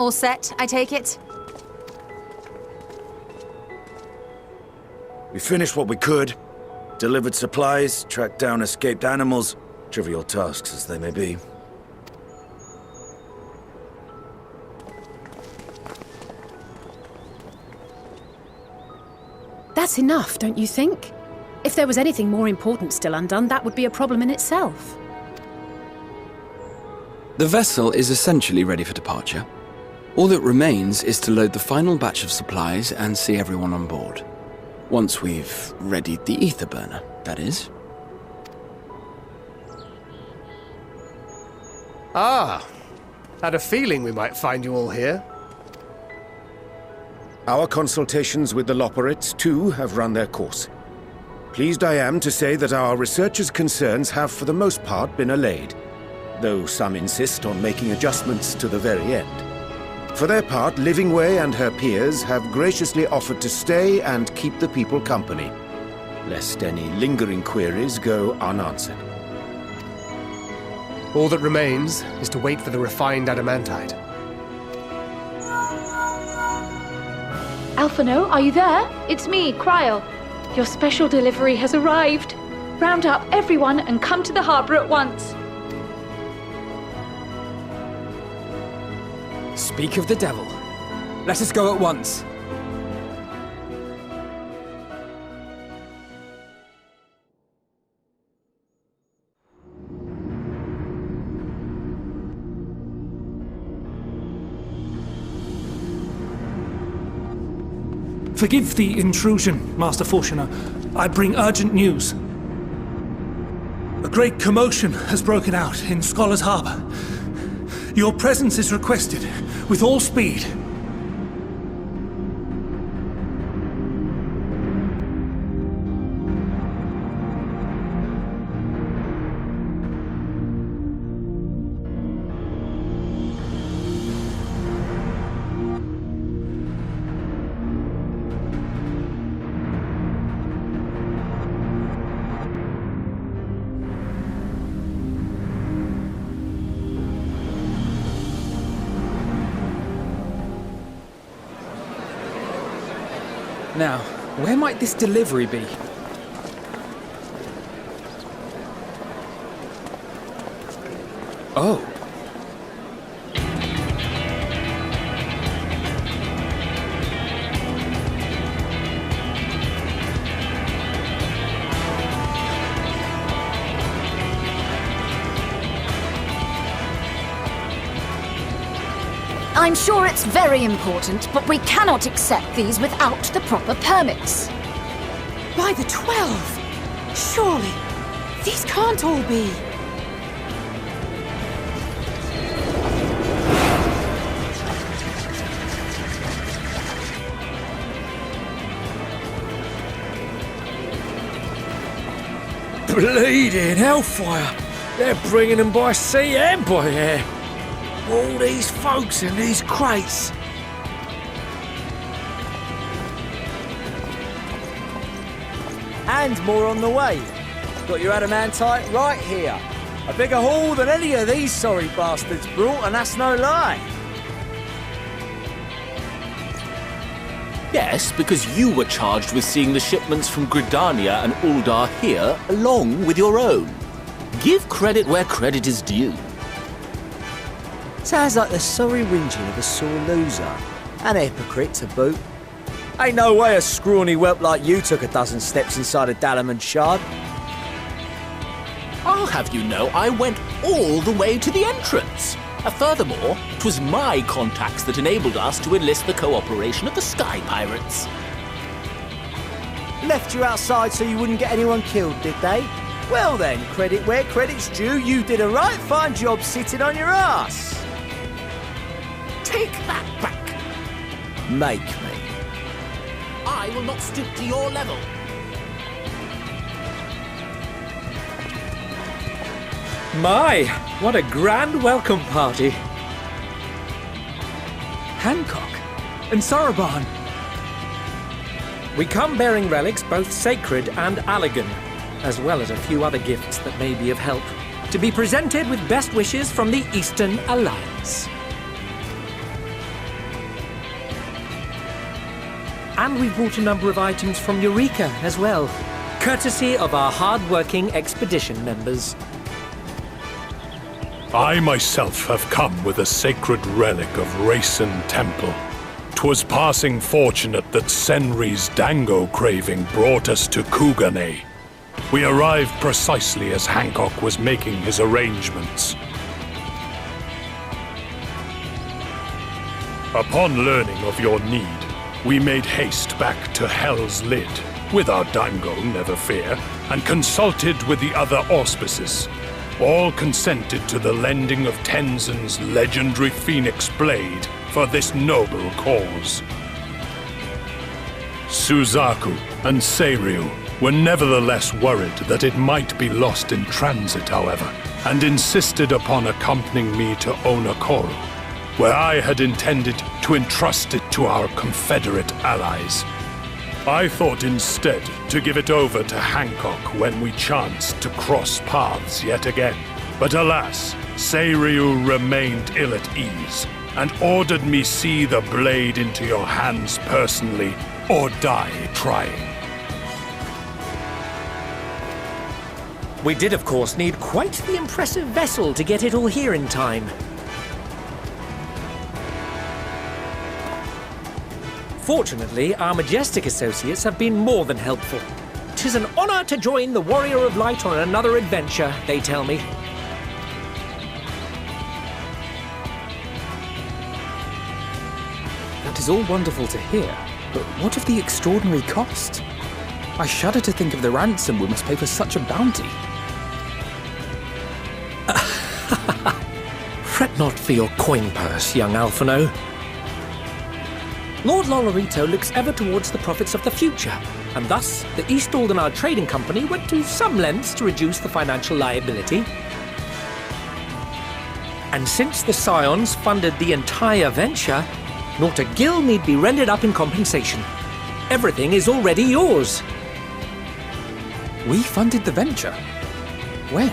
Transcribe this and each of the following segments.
All set, I take it? We finished what we could. Delivered supplies, tracked down escaped animals. Trivial tasks as they may be. That's enough, don't you think? If there was anything more important still undone, that would be a problem in itself. The vessel is essentially ready for departure. All that remains is to load the final batch of supplies and see everyone on board. Once we've readied the ether burner, that is. Ah, had a feeling we might find you all here. Our consultations with the Loperites, too, have run their course. Pleased I am to say that our researchers' concerns have for the most part been allayed, though some insist on making adjustments to the very end. For their part, Livingway and her peers have graciously offered to stay and keep the people company, lest any lingering queries go unanswered. All that remains is to wait for the refined adamantite. Alphano, are you there? It's me, Cryo. Your special delivery has arrived. Round up everyone and come to the harbour at once. Speak of the devil. Let us go at once. Forgive the intrusion, Master Fortuner. I bring urgent news. A great commotion has broken out in Scholar's Harbour. Your presence is requested, with all speed. Now, where might this delivery be? Oh. I'm sure it's very important, but we cannot accept these without the proper permits. By the 12! Surely, these can't all be... Bleeding hellfire! They're bringing them by sea and by air. All these folks in these crates. And more on the way. Got your adamantite right here. A bigger haul than any of these sorry bastards brought, and that's no lie. Yes, because you were charged with seeing the shipments from Gridania and Uldar here, along with your own. Give credit where credit is due. Sounds like the sorry whinging of a sore loser. An hypocrite to boot. Ain't no way a scrawny whelp like you took a dozen steps inside a Dalamant shard. I'll have you know I went all the way to the entrance. Furthermore, it was my contacts that enabled us to enlist the cooperation of the Sky Pirates. Left you outside so you wouldn't get anyone killed, did they? Well then, credit where credit's due, you did a right fine job sitting on your ass. Take that back. Make me. I will not stoop to your level. My, what a grand welcome party. Hancock and Soroban. We come bearing relics both sacred and allegan, as well as a few other gifts that may be of help, to be presented with best wishes from the Eastern Alliance. And we brought a number of items from Eureka as well, courtesy of our hard-working expedition members. I myself have come with a sacred relic of Rayson Temple. 'Twas passing fortunate that Senri's dango craving brought us to Kugane. We arrived precisely as Hancock was making his arrangements. Upon learning of your need, we made haste back to Hell's Lid, with our dango, never fear, and consulted with the other auspices. All consented to the lending of Tenzin's legendary Phoenix Blade for this noble cause. Suzaku and Seiryu were nevertheless worried that it might be lost in transit, however, and insisted upon accompanying me to Onokoro, where I had intended to entrust it to our Confederate allies. I thought instead to give it over to Hancock when we chanced to cross paths yet again. But alas, Seiryu remained ill at ease, and ordered me see the blade into your hands personally, or die trying. We did, of course, need quite the impressive vessel to get it all here in time. Fortunately, our Majestic associates have been more than helpful. 'Tis an honor to join the Warrior of Light on another adventure, they tell me. That is all wonderful to hear, but what of the extraordinary cost? I shudder to think of the ransom we must pay for such a bounty. Fret not for your coin purse, young Alphino. Lord Lolorito looks ever towards the profits of the future, and thus the East Aldenar Trading Company went to some lengths to reduce the financial liability. And since the Scions funded the entire venture, not a gill need be rendered up in compensation. Everything is already yours. We funded the venture? When?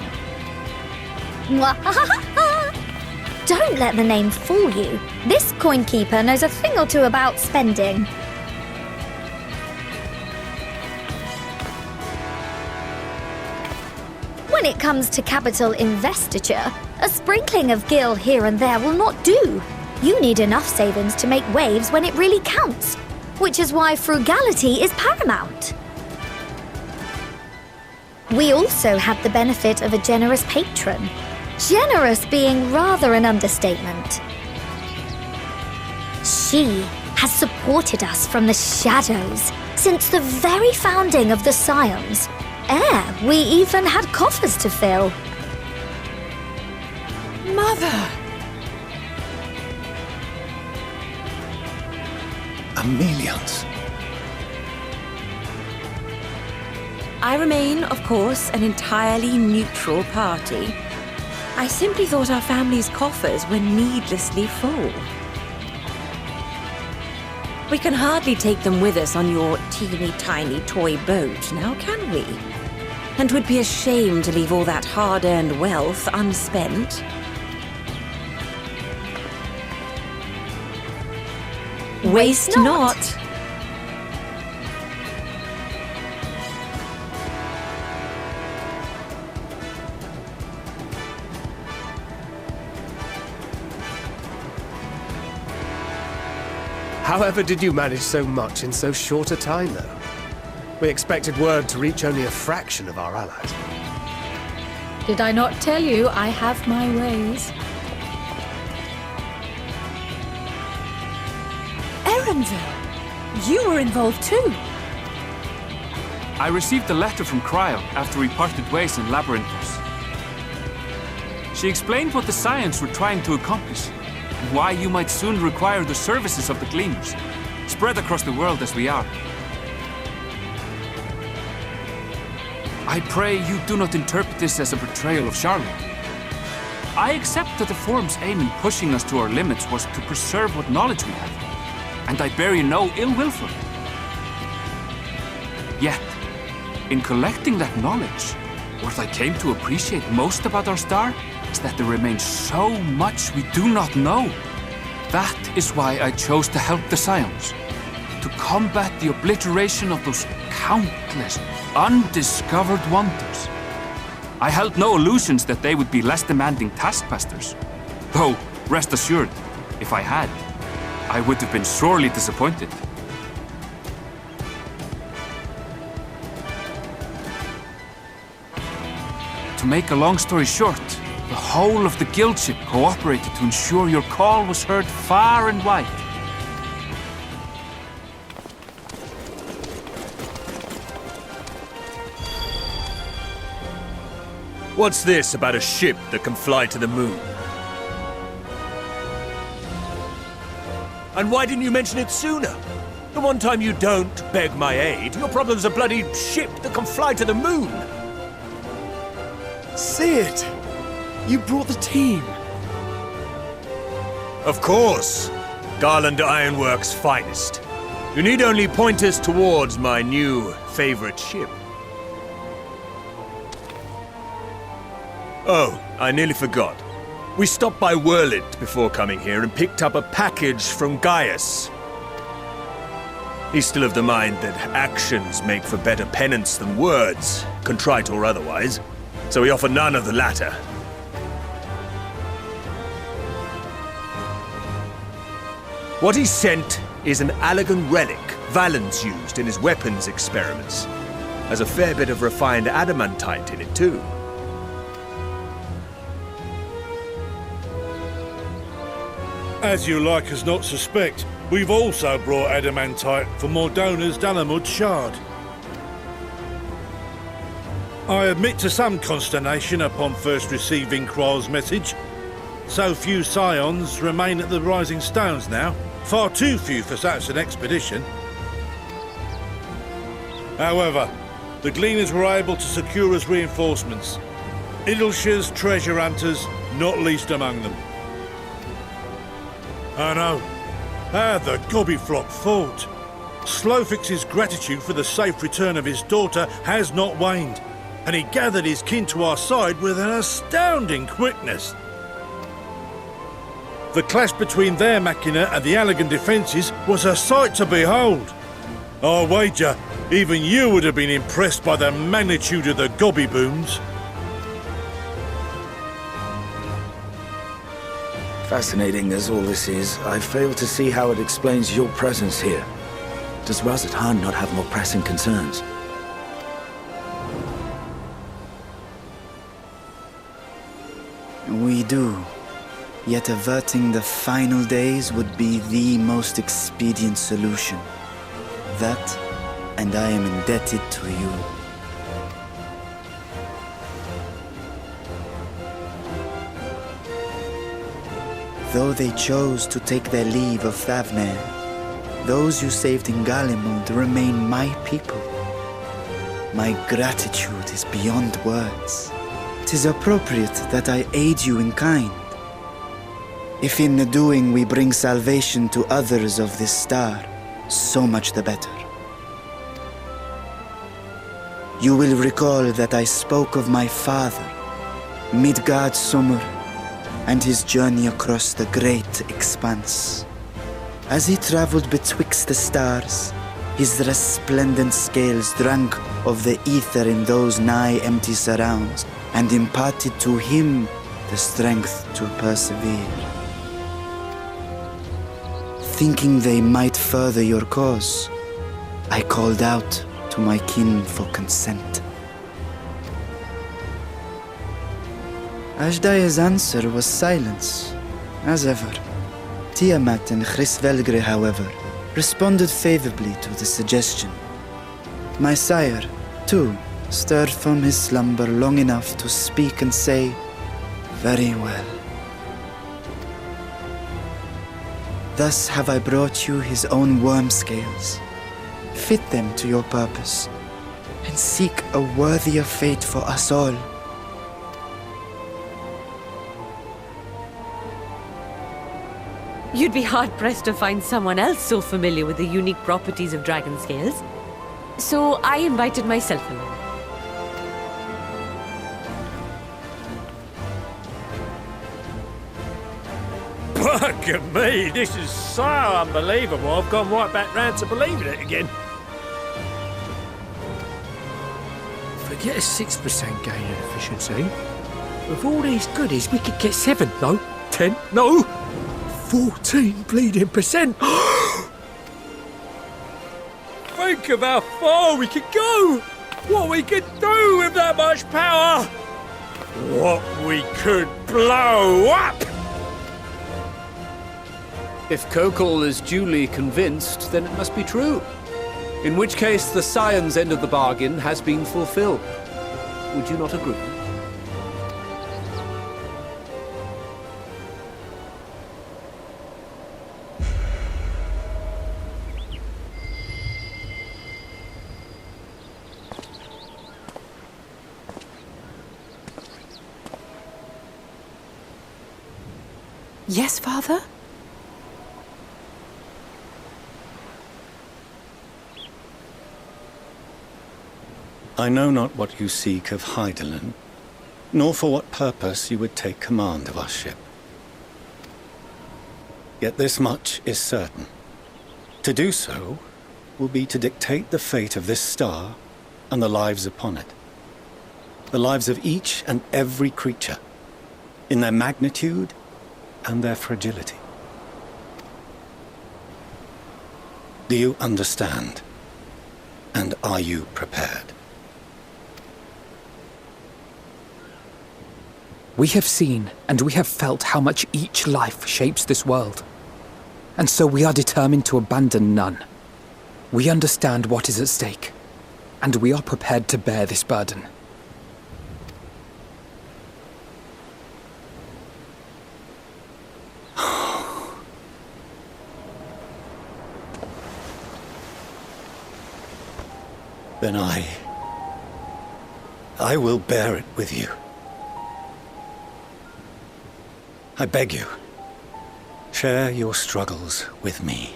Don't let the name fool you. This coin keeper knows a thing or two about spending. When it comes to capital investiture, a sprinkling of gil here and there will not do. You need enough savings to make waves when it really counts, which is why frugality is paramount. We also had the benefit of a generous patron. Generous being rather an understatement. She has supported us from the shadows since the very founding of the Scions. We even had coffers to fill. Mother! Amelians. I remain, of course, an entirely neutral party. I simply thought our family's coffers were needlessly full. We can hardly take them with us on your teeny-tiny toy boat, now can we? And 'twould be a shame to leave all that hard-earned wealth unspent. Waste not. However did you manage so much in so short a time, though? We expected word to reach only a fraction of our allies. Did I not tell you I have my ways? Erenville, you were involved too. I received a letter from Cryo after we parted ways in Labyrinthos. She explained what the Scions were trying to accomplish, and why you might soon require the services of the Gleaners, spread across the world as we are. I pray you do not interpret this as a betrayal of Charlotte. I accept that the Forum's aim in pushing us to our limits was to preserve what knowledge we have, and I bear you no ill will for it. Yet, in collecting that knowledge, what I came to appreciate most about our star is that there remains so much we do not know. That is why I chose to help the Scions. to combat the obliteration of those countless undiscovered wonders. I held no illusions that they would be less demanding taskmasters. Though, rest assured, if I had, I would have been sorely disappointed. To make a long story short, the whole of the guild ship cooperated to ensure your call was heard far and wide. What's this about a ship that can fly to the moon? And why didn't you mention it sooner? The one time you don't beg my aid, your problem's a bloody ship that can fly to the moon! See it! You brought the team! Of course! Garland Ironworks' finest. You need only point us towards my new favorite ship. Oh, I nearly forgot. We stopped by Werlyt before coming here and picked up a package from Gaius. He's still of the mind that actions make for better penance than words, contrite or otherwise, so we offer none of the latter. What he sent is an elegant relic Valens used in his weapons experiments. Has a fair bit of refined adamantite in it too. As you like us not suspect, we've also brought adamantite for Mordona's Dalamud shard. I admit to some consternation upon first receiving Kryl's message. So few scions remain at the Rising Stones now. Far too few for such an expedition. However, the Gleaners were able to secure us reinforcements. Idleshire's treasure hunters, not least among them. I know. How the Gobbyflock fought. Slowfix's gratitude for the safe return of his daughter has not waned, and he gathered his kin to our side with an astounding quickness. The clash between their machina and the Allagan defences was a sight to behold. I wager even you would have been impressed by the magnitude of the Gobby booms. Fascinating as all this is, I fail to see how it explains your presence here. Does Razat-Han not have more pressing concerns? We do. Yet averting the final days would be the most expedient solution. That, and I am indebted to you. Though they chose to take their leave of Thavnair, those you saved in Galimund remain my people. My gratitude is beyond words. 'Tis appropriate that I aid you in kind. If in the doing we bring salvation to others of this star, so much the better. You will recall that I spoke of my father, Midgard Summer, and his journey across the great expanse. As he traveled betwixt the stars, his resplendent scales drank of the ether in those nigh empty surrounds, and imparted to him the strength to persevere. Thinking they might further your cause, I called out to my kin for consent. Ashdai's answer was silence, as ever. Tiamat and Chrisvelgre, however, responded favorably to the suggestion. My sire, too, stirred from his slumber long enough to speak and say, "Very well." Thus have I brought you his own worm scales. Fit them to your purpose, and seek a worthier fate for us all. You'd be hard-pressed to find someone else so familiar with the unique properties of dragon scales. So I invited myself along. Bugger me, this is so unbelievable. I've gone right back round to believing it again. Forget a 6% gain in efficiency. With all these goodies, we could get 7, no, 10, no, 14 bleeding percent. Think of how far we could go. What we could do with that much power. What we could blow up. If Kokol is duly convinced, then it must be true. In which case, the Scion's end of the bargain has been fulfilled. Would you not agree? Yes, Father? I know not what you seek of Hydaelyn, nor for what purpose you would take command of our ship. Yet this much is certain. To do so will be to dictate the fate of this star and the lives upon it. The lives of each and every creature, in their magnitude and their fragility. Do you understand? And are you prepared? We have seen and we have felt how much each life shapes this world. And so we are determined to abandon none. We understand what is at stake, and we are prepared to bear this burden. Then I will bear it with you. I beg you, share your struggles with me,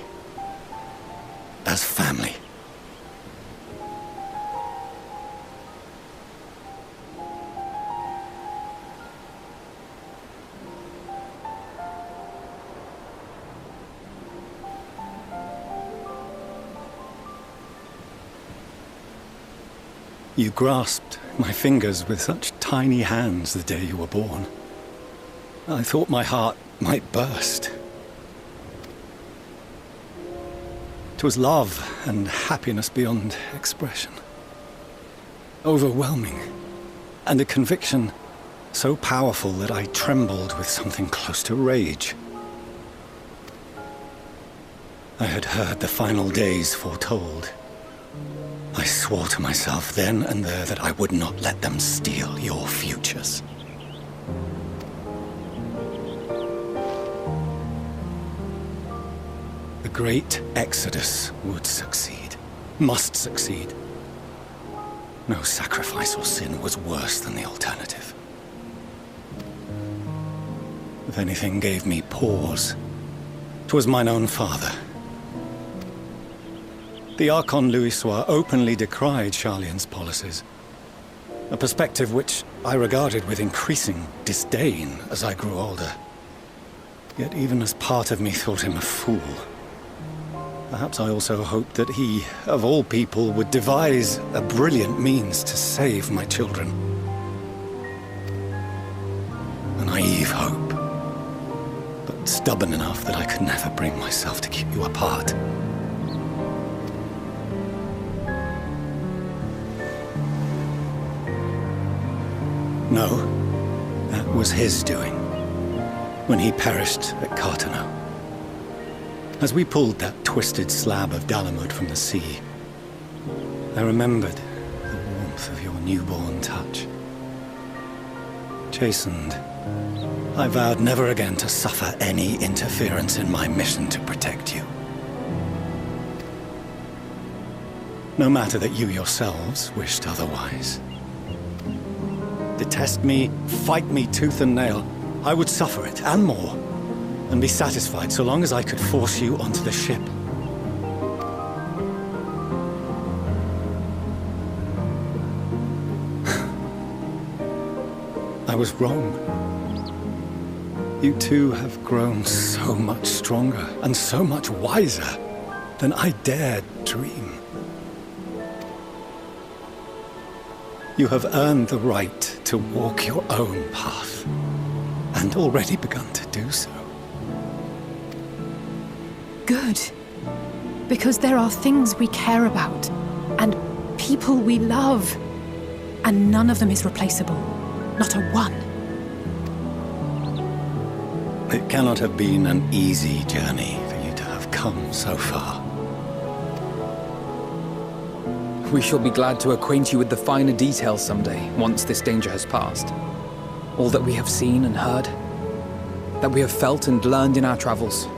as family. You grasped my fingers with such tiny hands the day you were born. I thought my heart might burst. 'Twas love and happiness beyond expression. Overwhelming, and a conviction so powerful that I trembled with something close to rage. I had heard the final days foretold. I swore to myself then and there that I would not let them steal your futures. The great Exodus would succeed, must succeed. No sacrifice or sin was worse than the alternative. If anything gave me pause, 'twas mine own father. The Archon Louisoix openly decried Charlian's policies, a perspective which I regarded with increasing disdain as I grew older. Yet even as part of me thought him a fool, perhaps I also hoped that he, of all people, would devise a brilliant means to save my children. A naive hope, but stubborn enough that I could never bring myself to keep you apart. No, that was his doing, when he perished at Cartano. As we pulled that twisted slab of Dalamud from the sea, I remembered the warmth of your newborn touch. Chastened, I vowed never again to suffer any interference in my mission to protect you. No matter that you yourselves wished otherwise. Detest me, fight me tooth and nail, I would suffer it, and more, and be satisfied so long as I could force you onto the ship. I was wrong. You two have grown so much stronger and so much wiser than I dared dream. You have earned the right to walk your own path, and already begun to do so. Good. Because there are things we care about, and people we love, and none of them is replaceable. Not a one. It cannot have been an easy journey for you to have come so far. We shall be glad to acquaint you with the finer details someday, once this danger has passed. All that we have seen and heard, that we have felt and learned in our travels.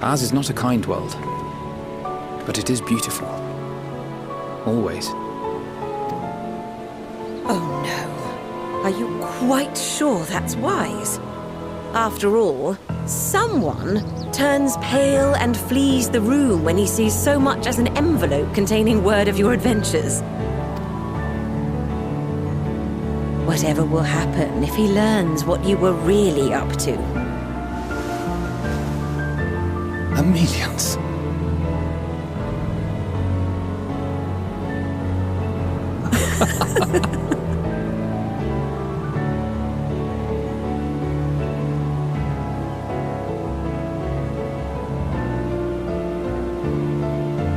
Ours is not a kind world, but it is beautiful. Always. Oh no. Are you quite sure that's wise? After all, someone turns pale and flees the room when he sees so much as an envelope containing word of your adventures. Whatever will happen if he learns what you were really up to? Amelians.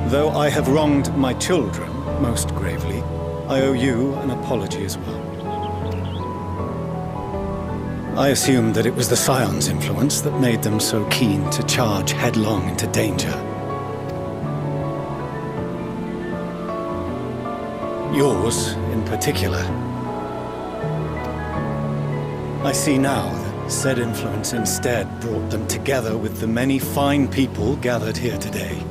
Though I have wronged my children most gravely, I owe you an apology as well. I assumed that it was the Scion's influence that made them so keen to charge headlong into danger. Yours, in particular. I see now that said influence instead brought them together with the many fine people gathered here today.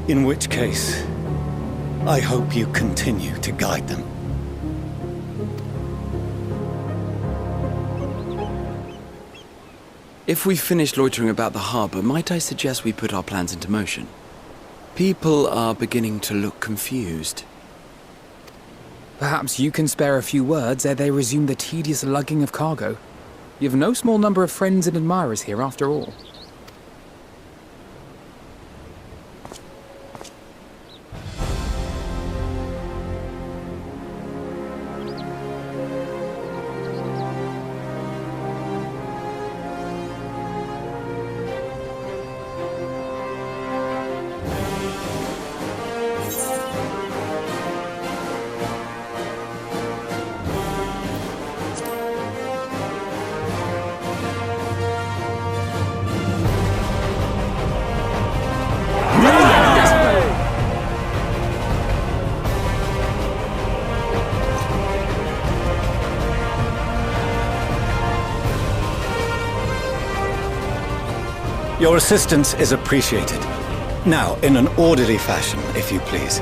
In which case, I hope you continue to guide them. If we've finished loitering about the harbor, might I suggest we put our plans into motion? People are beginning to look confused. Perhaps you can spare a few words ere they resume the tedious lugging of cargo. You've no small number of friends and admirers here after all. Your assistance is appreciated. Now, in an orderly fashion, if you please.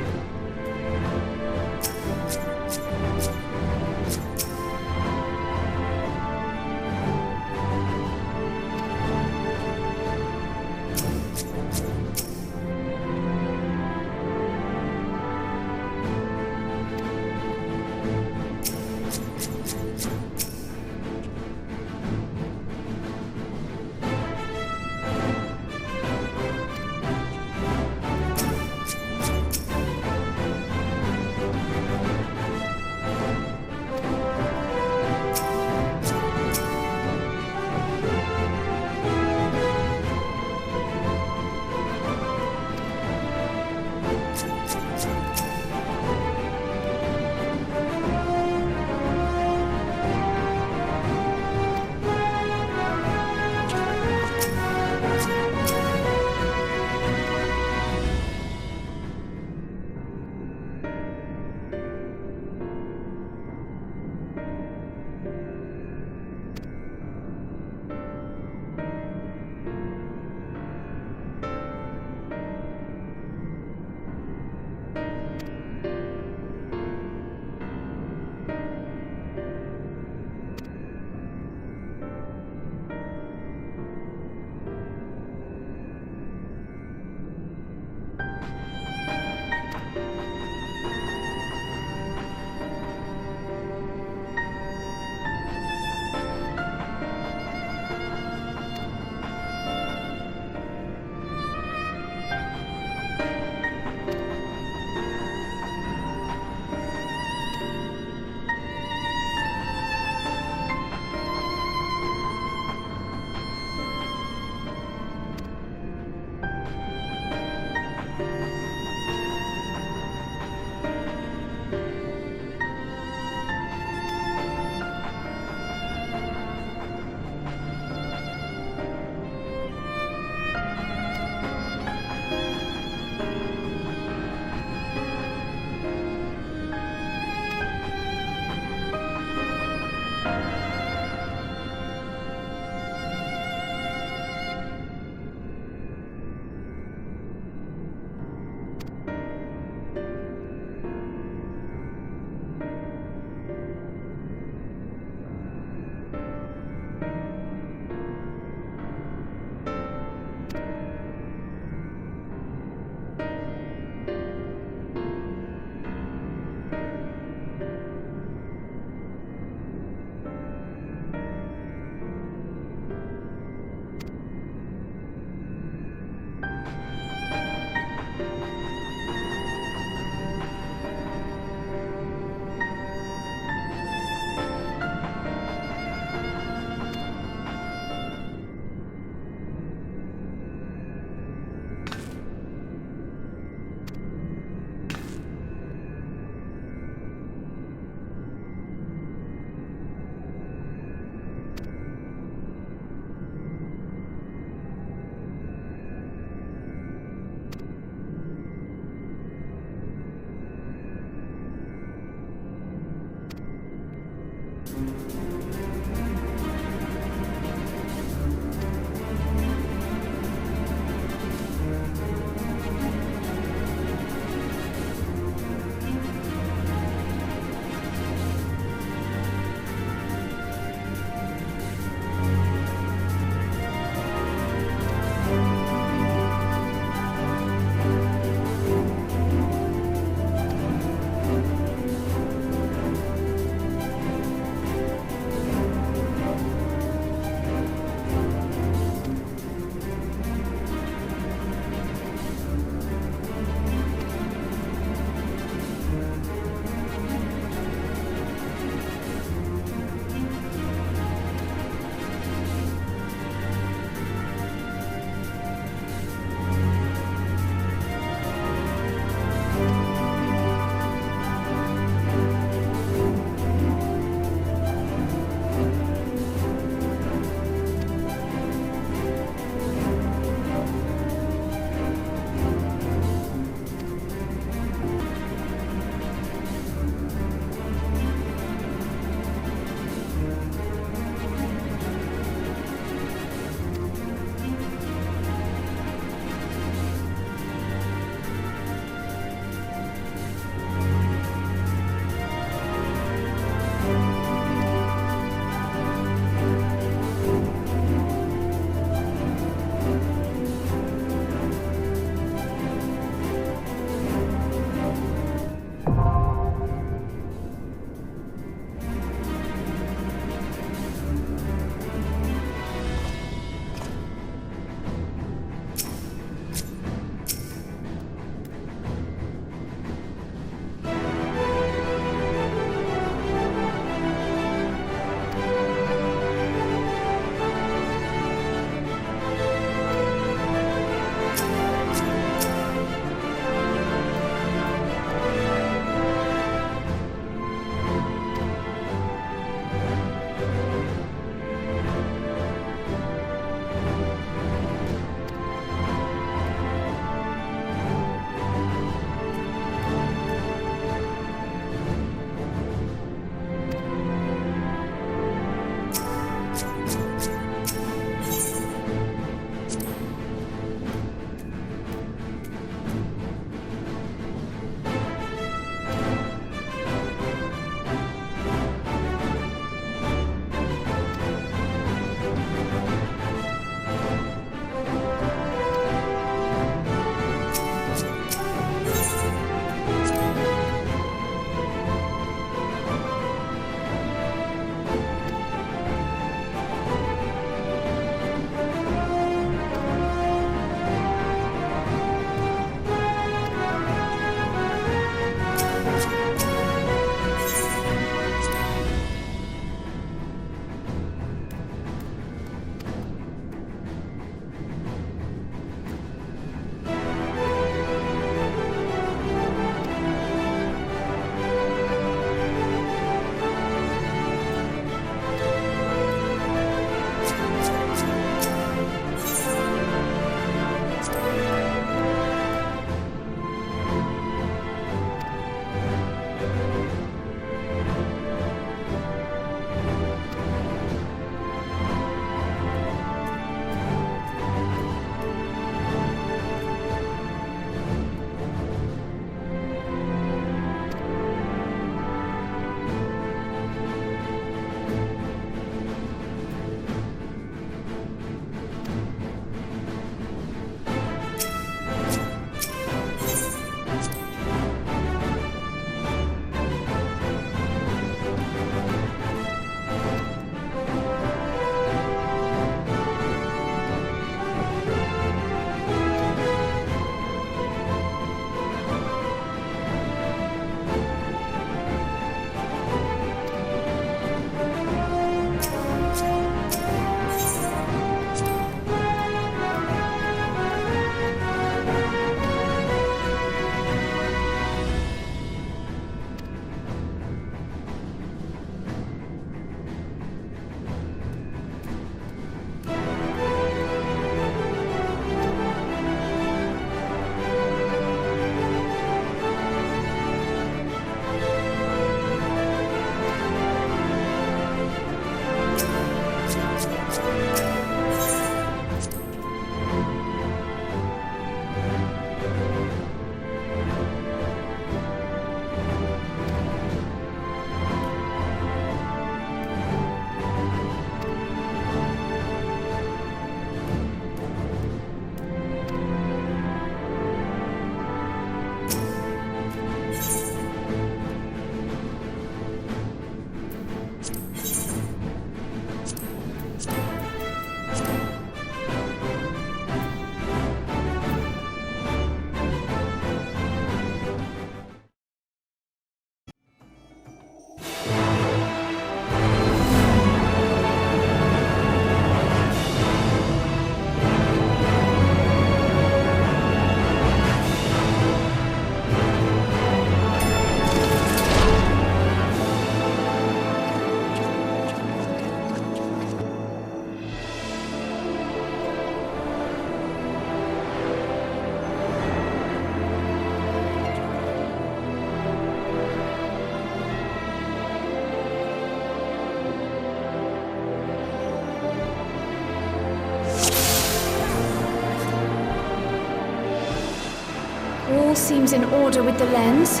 seems in order with the lens,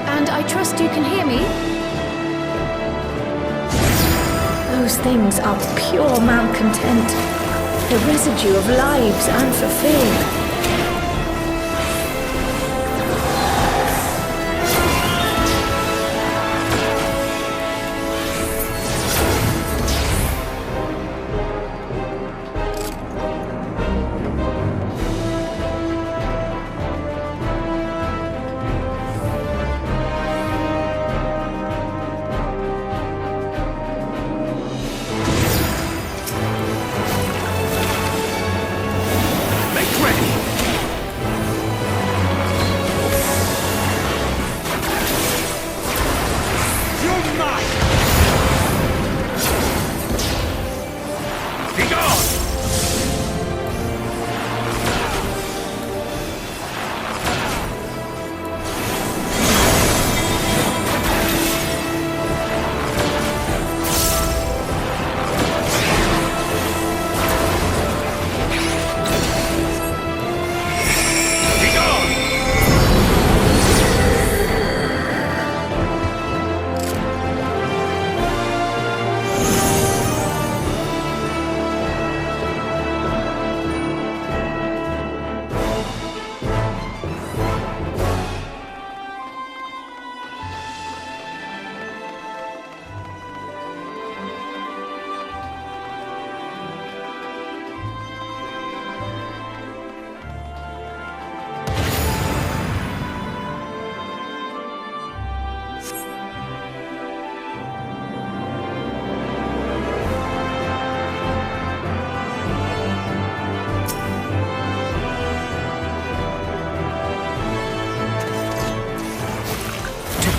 and I trust you can hear me? Those things are pure malcontent, the residue of lives unfulfilled.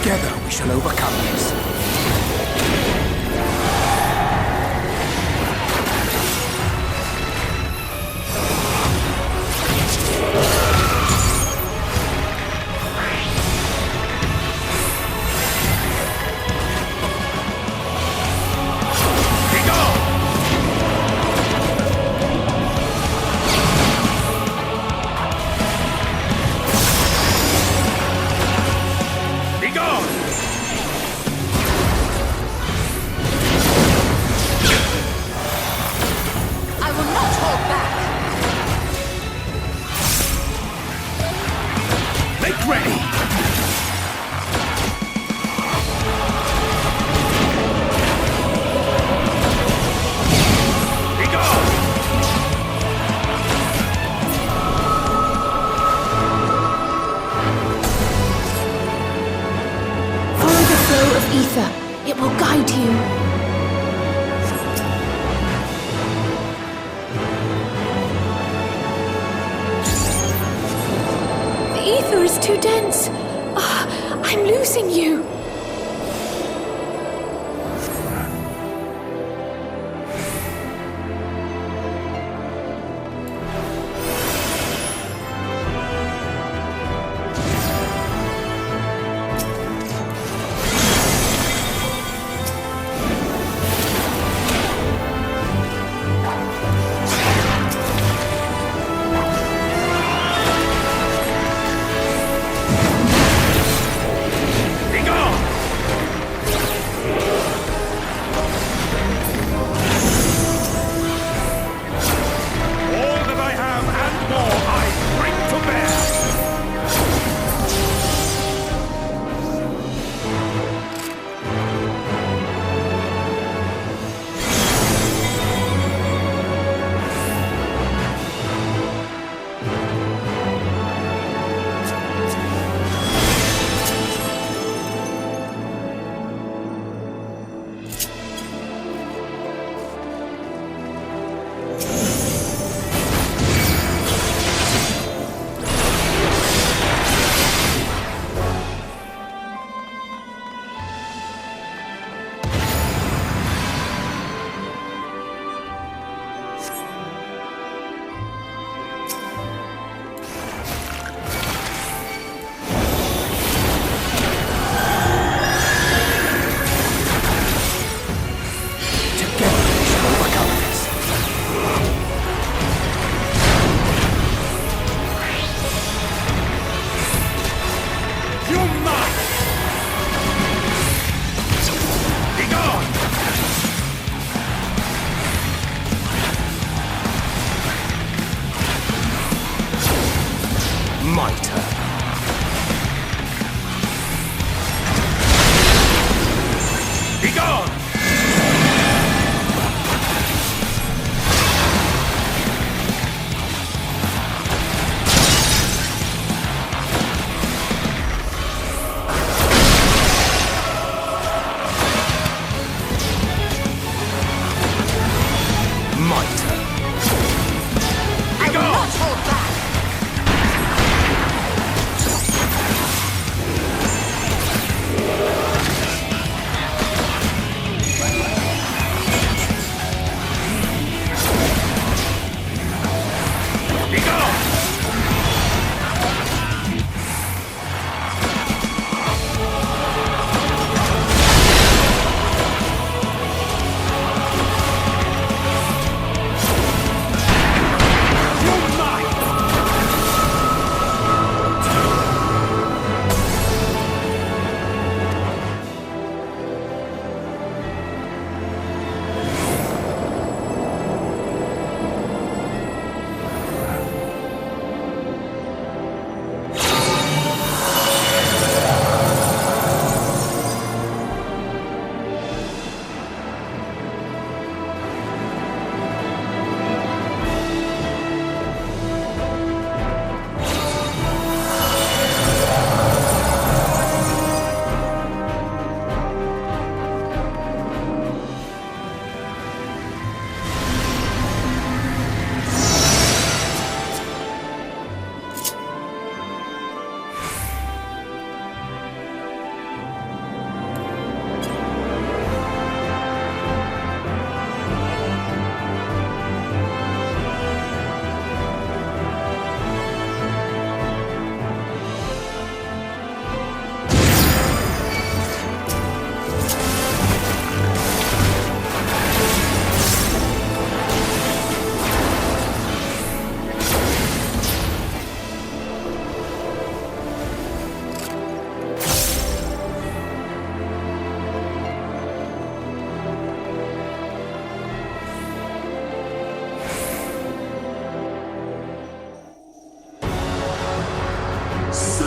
Together we shall overcome this. It will guide you. The ether is too dense. I'm losing you.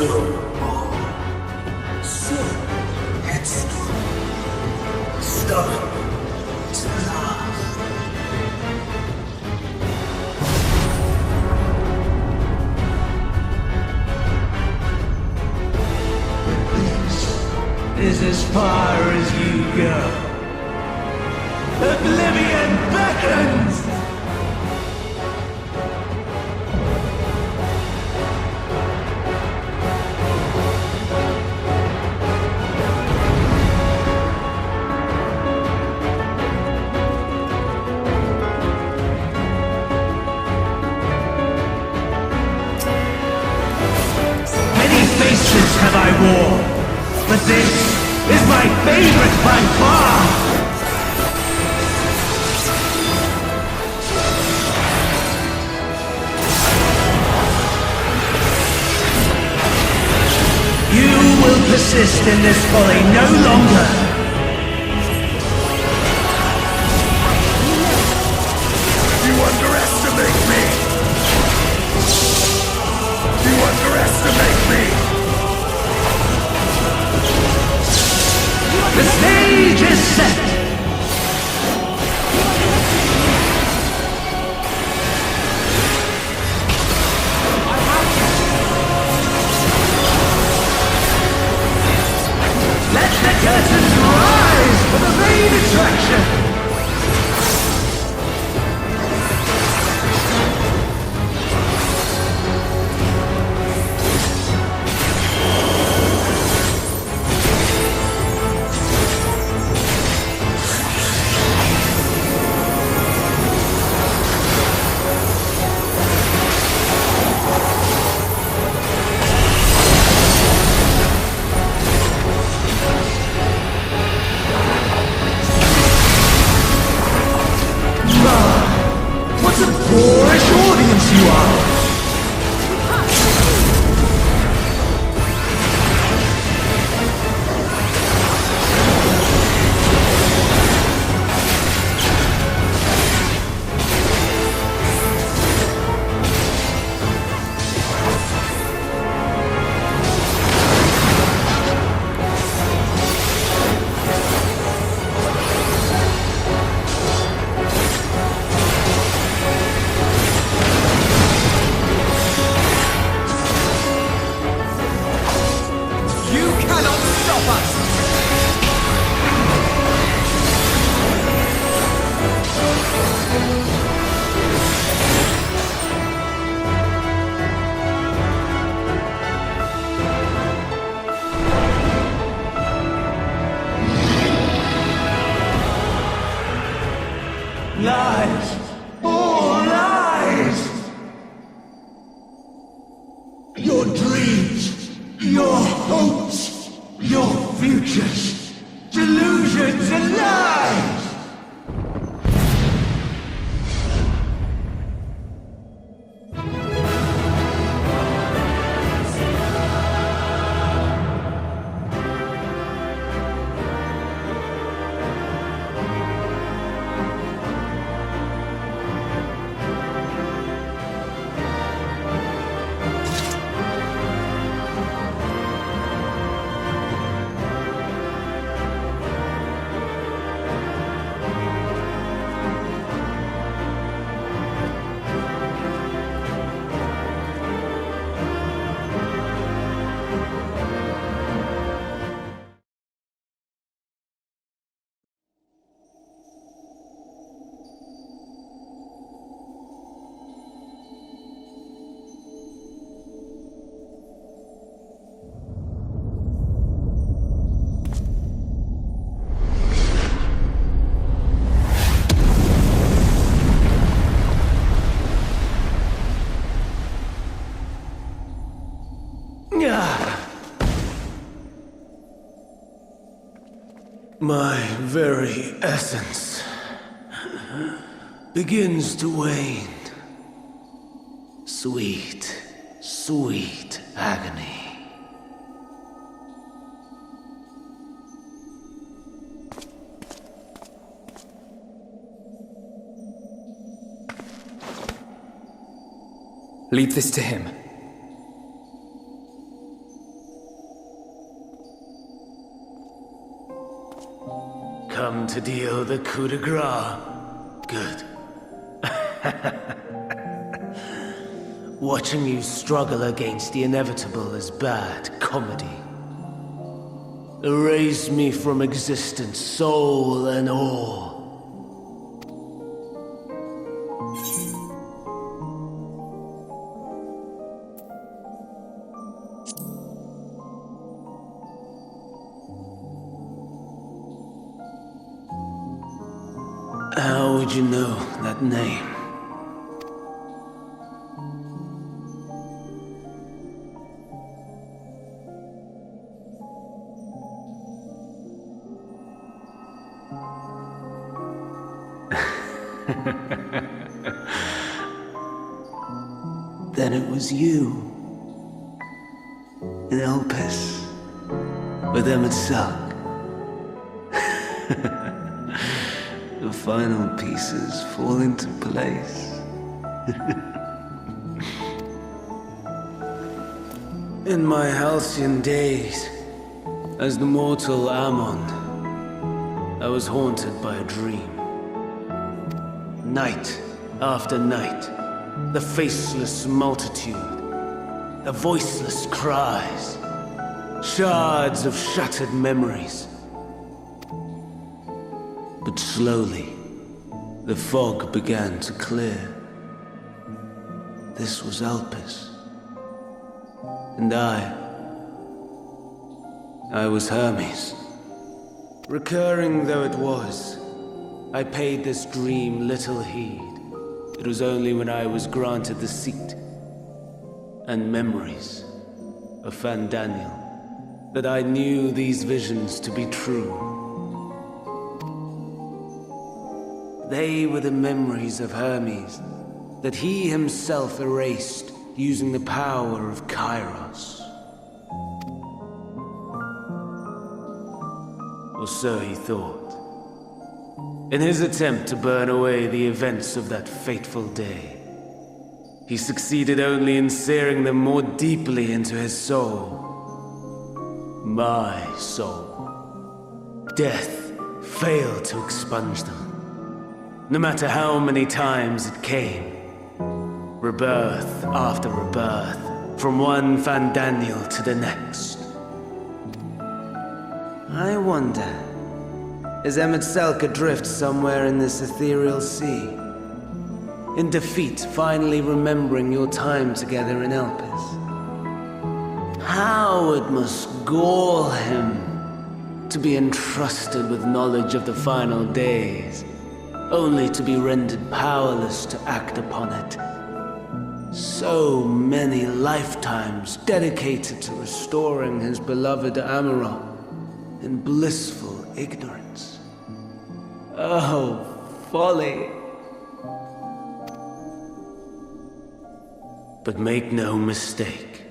will more. So headstrong. Stubborn to the last. Is as far as you go. Oblivion beckons! Many faces have I worn, but this is my favorite by far! You will persist in this folly no longer! You underestimate me! You underestimate me! The stage is set! Let the curtains rise for the main attraction! What a boorish audience you are! Lies! All lies! Your dreams, your hopes, your futures, delusions and lies! My very essence begins to wane. Sweet, sweet agony. Leave this to him. come to deal the coup de grace. Good. Watching you struggle against the inevitable is bad comedy. Erase me from existence, soul and all. How would you know that name? Then it was you. In Elpis. With Adamant. The final pieces fall into place. In my halcyon days, as the mortal Ammon, I was haunted by a dream. Night after night, the faceless multitude, the voiceless cries, shards of shattered memories. But slowly, the fog began to clear. This was Elpis. And I was Hermes. Recurring though it was, I paid this dream little heed. It was only when I was granted the seat and memories of Fandaniel that I knew these visions to be true. They were the memories of Hermes that he himself erased using the power of Kairos. Or so he thought. In his attempt to burn away the events of that fateful day, he succeeded only in searing them more deeply into his soul. My soul. Death failed to expunge them. No matter how many times it came. Rebirth after rebirth, from one Fandaniel to the next. I wonder, is Emet-Selch adrift somewhere in this ethereal sea? In defeat, finally remembering your time together in Elpis? How it must gall him to be entrusted with knowledge of the final days, only to be rendered powerless to act upon it. So many lifetimes dedicated to restoring his beloved Amarok in blissful ignorance. Oh, folly! But make no mistake,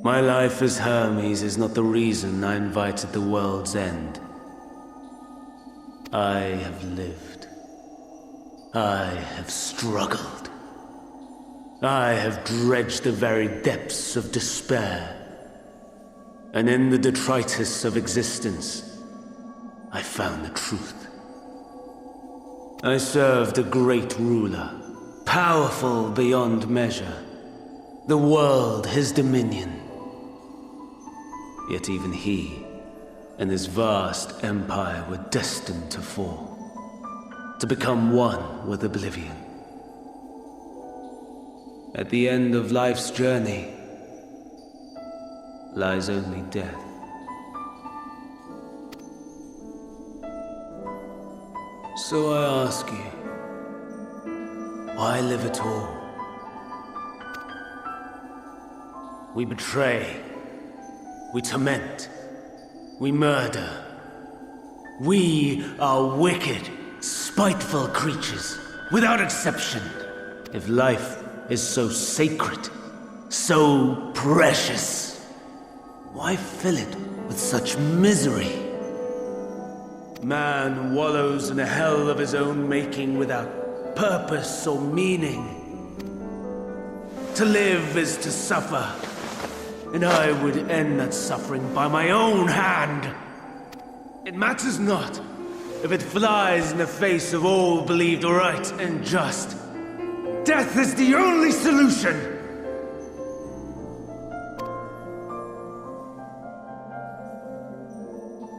my life as Hermes is not the reason I invited the world's end. I have lived. I have struggled. I have dredged the very depths of despair. And in the detritus of existence, I found the truth. I served a great ruler, powerful beyond measure. The world his dominion. Yet even he and his vast empire were destined to fall. To become one with oblivion. At the end of life's journey lies only death. So I ask you, why live at all? We betray, we torment, we murder. We are wicked, spiteful creatures, without exception. If life is so sacred, so precious, why fill it with such misery? Man wallows in a hell of his own making without purpose or meaning. To live is to suffer, and I would end that suffering by my own hand. It matters not if it flies in the face of all believed right and just. Death is the only solution!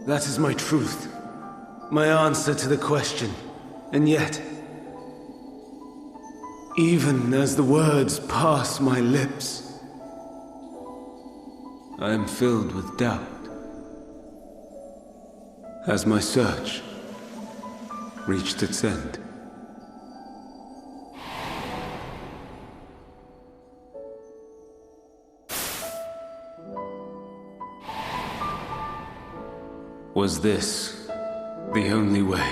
That is my truth. My answer to the question. And yet, even as the words pass my lips, I am filled with doubt. Has my search reached its end? Was this the only way?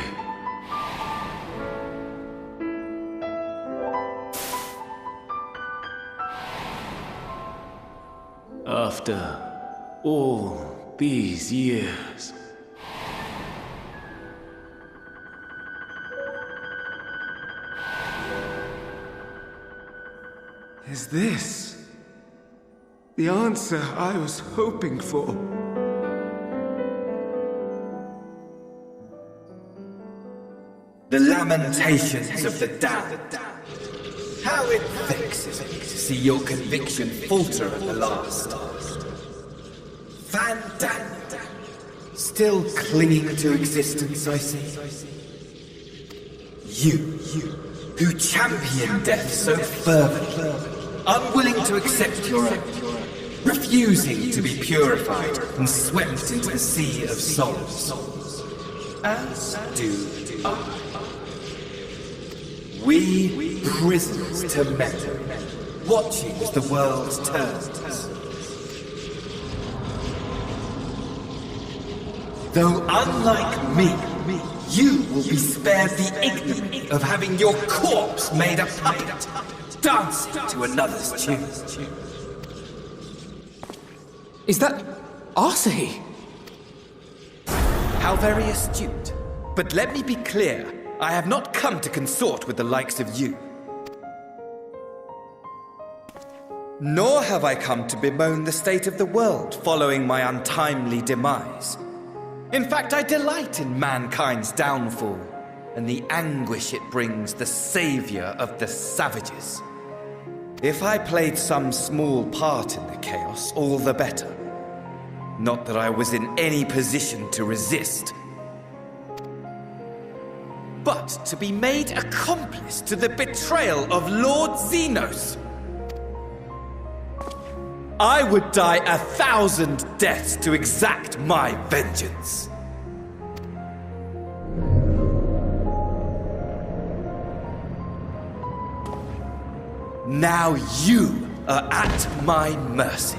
After all these years. Is this the answer I was hoping for? The lamentations of the damned. How it vexes me to see your conviction falter at the last. Vandanda, still clinging to existence, I see. You, who champion death so fervently, unwilling to accept your own, refusing to be purified and swept into the sea of souls. As do I. We prisoners to memory, watching as the world turns. Though unlike me, you will be spared the ignominy of having your corpse made a puppet, dancing to another's tune. Is that Arsahi? How very astute. But let me be clear. I have not come to consort with the likes of you. Nor have I come to bemoan the state of the world following my untimely demise. In fact, I delight in mankind's downfall and the anguish it brings the savior of the savages. If I played some small part in the chaos, all the better. Not that I was in any position to resist. But to be made accomplice to the betrayal of Lord Xenos. I would die 1,000 deaths to exact my vengeance. Now you are at my mercy.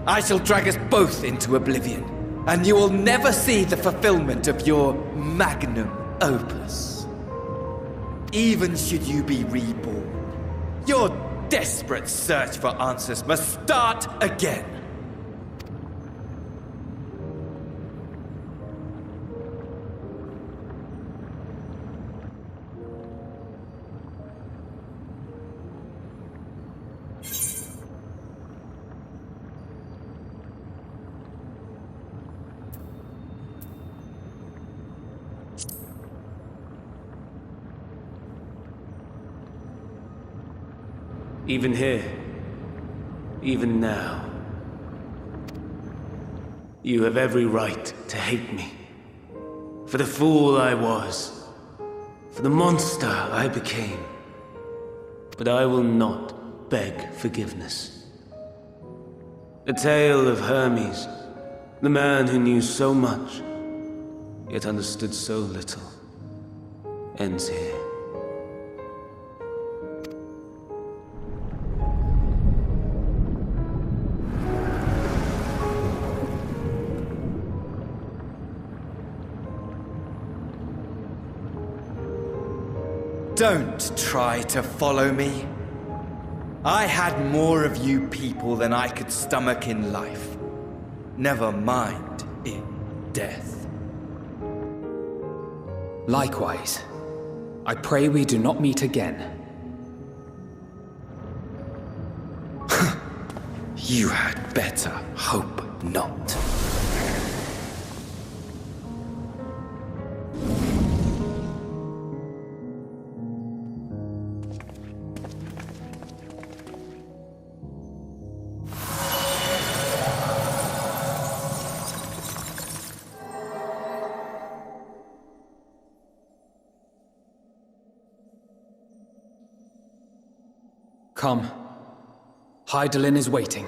I shall drag us both into oblivion, and you will never see the fulfillment of your magnum opus. Even should you be reborn, your desperate search for answers must start again. Even here, even now, you have every right to hate me. For the fool I was, for the monster I became. But I will not beg forgiveness. The tale of Hermes, the man who knew so much, yet understood so little, ends here. Don't try to follow me. I had more of you people than I could stomach in life. Never mind in death. Likewise. I pray we do not meet again. You had better hope not. Come. Hydaelyn is waiting.